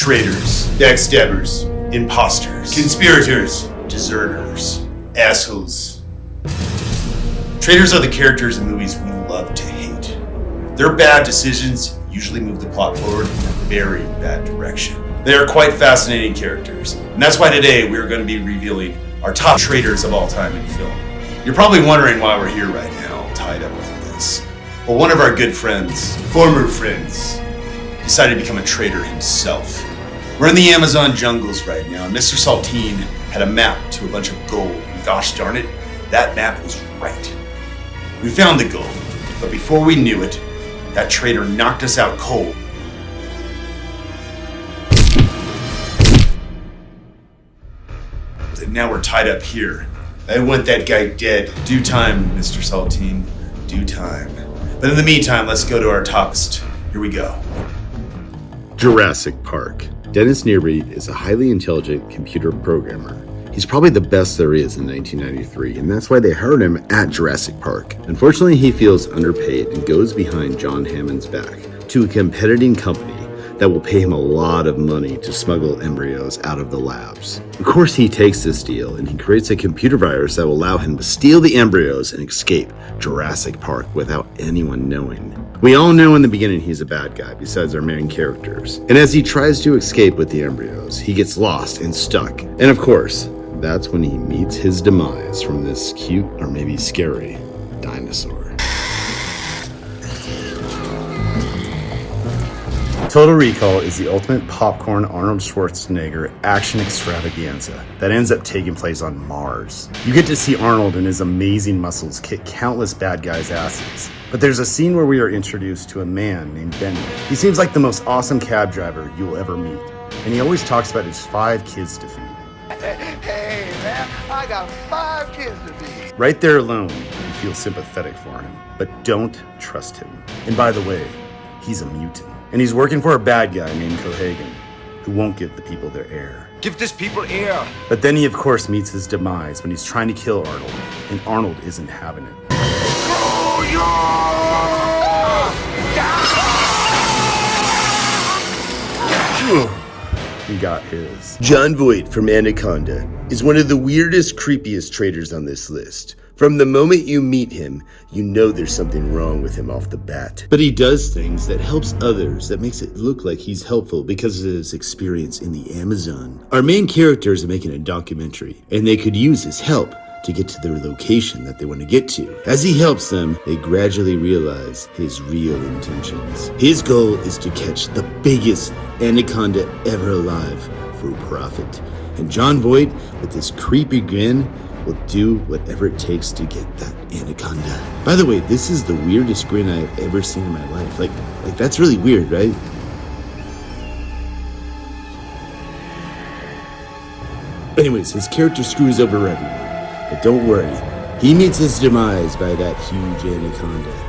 Traitors, backstabbers, imposters, conspirators, deserters, assholes. Traitors are the characters in movies we love to hate. Their bad decisions usually move the plot forward in a very bad direction. They are quite fascinating characters, and that's why today we are going to be revealing our top traitors of all time in film. You're probably wondering why we're here right now, tied up with this. Well, one of our good friends, former friends, decided to become a traitor himself. We're in the Amazon jungles right now, and Mr. Saltine had a map to a bunch of gold, and gosh darn it, that map was right. We found the gold, but before we knew it, that traitor knocked us out cold. And now we're tied up here. I want that guy dead. Due time, Mr. Saltine. Due time. But in the meantime, let's go to our topest. Here we go. Jurassic Park. Dennis Nearby is a highly intelligent computer programmer. He's probably the best there is in 1993, and that's why they hired him at Jurassic Park. Unfortunately, he feels underpaid and goes behind John Hammond's back to a competing company that will pay him a lot of money to smuggle embryos out of the labs. Of course, he takes this deal and he creates a computer virus that will allow him to steal the embryos and escape Jurassic Park without anyone knowing. We all know in the beginning he's a bad guy besides our main characters. And as he tries to escape with the embryos, he gets lost and stuck. And of course, that's when he meets his demise from this cute or maybe scary dinosaur. Total Recall is the ultimate popcorn Arnold Schwarzenegger action extravaganza that ends up taking place on Mars. You get to see Arnold and his amazing muscles kick countless bad guys' asses. But there's a scene where we are introduced to a man named Benny. He seems like the most awesome cab driver you will ever meet, and he always talks about his 5 kids to feed. Hey man, I got 5 kids to feed. Right there alone, you feel sympathetic for him, but don't trust him. And by the way, he's a mutant. And he's working for a bad guy named Cohagen, who won't give the people their air. Give this people air. But then he of course meets his demise when he's trying to kill Arnold, and Arnold isn't having it. He got his. Jon Voight from Anaconda is one of the weirdest, creepiest traitors on this list. From the moment you meet him, you know there's something wrong with him off the bat. But he does things that helps others, that makes it look like he's helpful because of his experience in the Amazon. Our main characters are making a documentary, and they could use his help to get to their location that they want to get to. As he helps them, they gradually realize his real intentions. His goal is to catch the biggest anaconda ever alive for profit. And Jon Voight, with this creepy grin, will do whatever it takes to get that anaconda. By the way, this is the weirdest grin I've ever seen in my life. Like that's really weird, right? Anyways, his character screws over everyone. But don't worry, he meets his demise by that huge anaconda.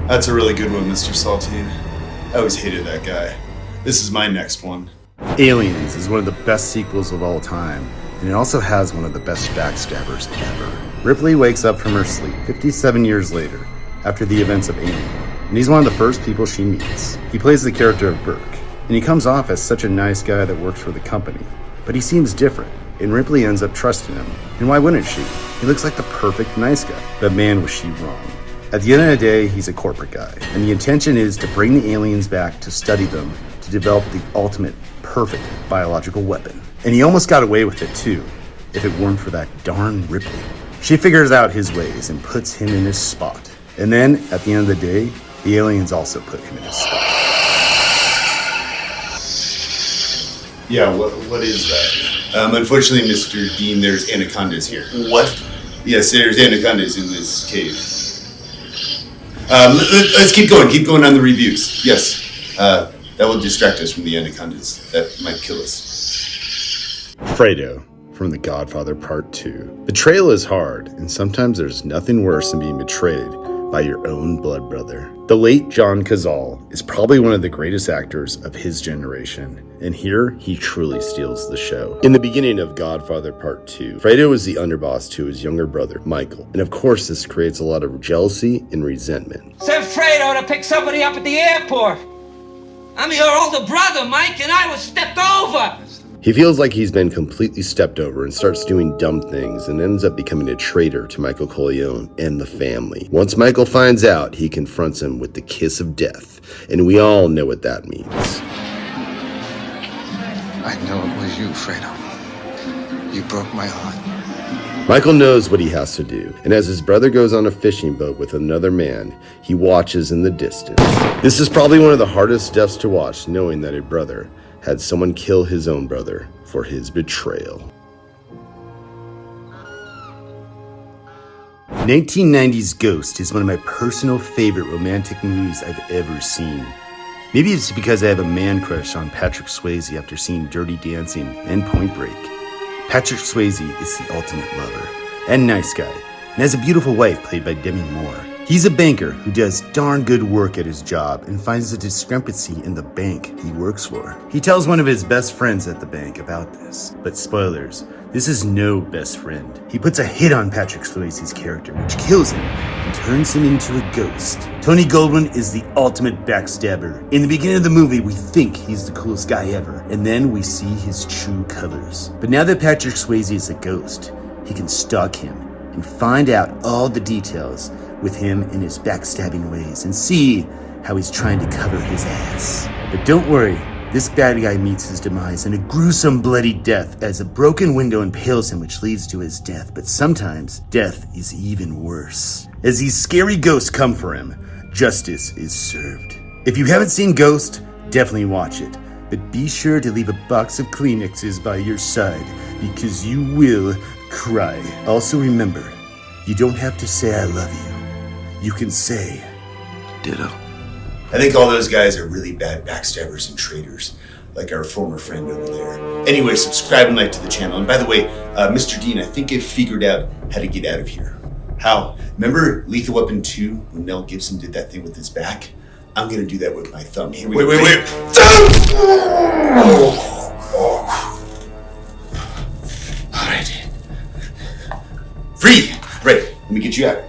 That's a really good one, Mr. Saltine. I always hated that guy. This is my next one. Aliens is one of the best sequels of all time, and it also has one of the best backstabbers ever. Ripley wakes up from her sleep 57 years later, after the events of Alien, and he's one of the first people she meets. He plays the character of Burke, and he comes off as such a nice guy that works for the company, but he seems different, and Ripley ends up trusting him. And why wouldn't she? He looks like the perfect nice guy, but man was she wrong. At the end of the day, he's a corporate guy, and the intention is to bring the aliens back to study them, to develop the ultimate, perfect biological weapon. And he almost got away with it too, if it weren't for that darn Ripley. She figures out his ways and puts him in his spot. And then, at the end of the day, the aliens also put him in his spot. Yeah, what is that? Unfortunately, Mr. Dean, there's anacondas here. What? Yes, there's anacondas in this cave. Let's keep going on the reviews. Yes, that will distract us from the anacondas. That might kill us. Fredo from The Godfather Part 2. Betrayal is hard, and sometimes there's nothing worse than being betrayed by your own blood brother. The late John Cazale is probably one of the greatest actors of his generation, and here he truly steals the show. In the beginning of Godfather Part 2, Fredo is the underboss to his younger brother, Michael, and of course this creates a lot of jealousy and resentment. Send Fredo to pick somebody up at the airport. I'm your older brother, Mike, and I was stepped over. He feels like he's been completely stepped over and starts doing dumb things and ends up becoming a traitor to Michael Corleone and the family. Once Michael finds out, he confronts him with the kiss of death, and we all know what that means. I know it was you, Fredo. You broke my heart. Michael knows what he has to do, and as his brother goes on a fishing boat with another man, he watches in the distance. This is probably one of the hardest deaths to watch, knowing that a brother had someone kill his own brother for his betrayal. 1990's Ghost is one of my personal favorite romantic movies I've ever seen. Maybe it's because I have a man crush on Patrick Swayze after seeing Dirty Dancing and Point Break. Patrick Swayze is the ultimate lover and nice guy, and has a beautiful wife played by Demi Moore. He's a banker who does darn good work at his job and finds a discrepancy in the bank he works for. He tells one of his best friends at the bank about this, but spoilers, this is no best friend. He puts a hit on Patrick Swayze's character, which kills him and turns him into a ghost. Tony Goldwyn is the ultimate backstabber. In the beginning of the movie, we think he's the coolest guy ever, and then we see his true colors. But now that Patrick Swayze is a ghost, he can stalk him and find out all the details with him in his backstabbing ways and see how he's trying to cover his ass. But don't worry, this bad guy meets his demise in a gruesome bloody death as a broken window impales him, which leads to his death. But sometimes death is even worse. As these scary ghosts come for him, justice is served. If you haven't seen Ghost, definitely watch it. But be sure to leave a box of Kleenexes by your side because you will cry. Also remember, you don't have to say I love you. You can say Ditto. I think all those guys are really bad backstabbers and traitors, like our former friend over there. Anyway, subscribe and like to the channel. And by the way, Mr. Dean, I think I've figured out how to get out of here. How? Remember Lethal Weapon 2 when Mel Gibson did that thing with his back? I'm gonna do that with my thumb. Here we go. Wait. All right. Free! Right, let me get you out.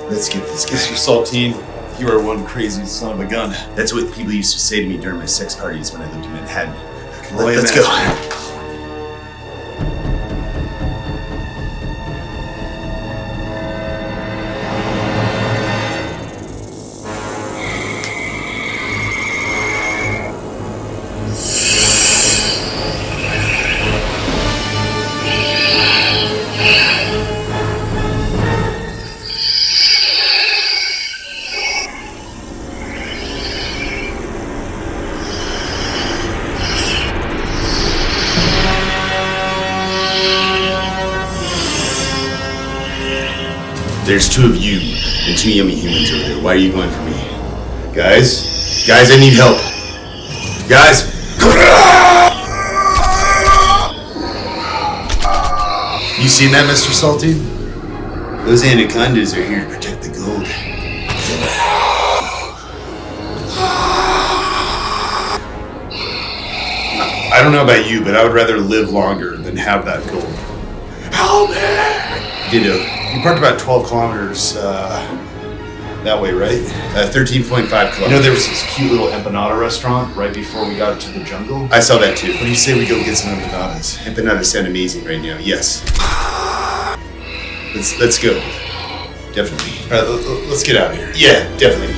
Let's get this guy. Mr. Saltine, you are one crazy son of a gun. That's what people used to say to me during my sex parties when I lived in Manhattan. Well, Let's go. There's two of you and two yummy humans over there. Why are you going for me? Guys, I need help. Guys. You seen that, Mr. Saltine? Those anacondas are here to protect the gold. I don't know about you, but I would rather live longer than have that gold. Help me! Ditto. You parked about 12 kilometers that way, right? 13.5 kilometers. You know, there was this cute little empanada restaurant right before we got to the jungle. I saw that too. What do you say we go get some empanadas? Empanadas sound amazing right now. Yes. Let's go. Definitely. All right, let's get out of here. Yeah, definitely.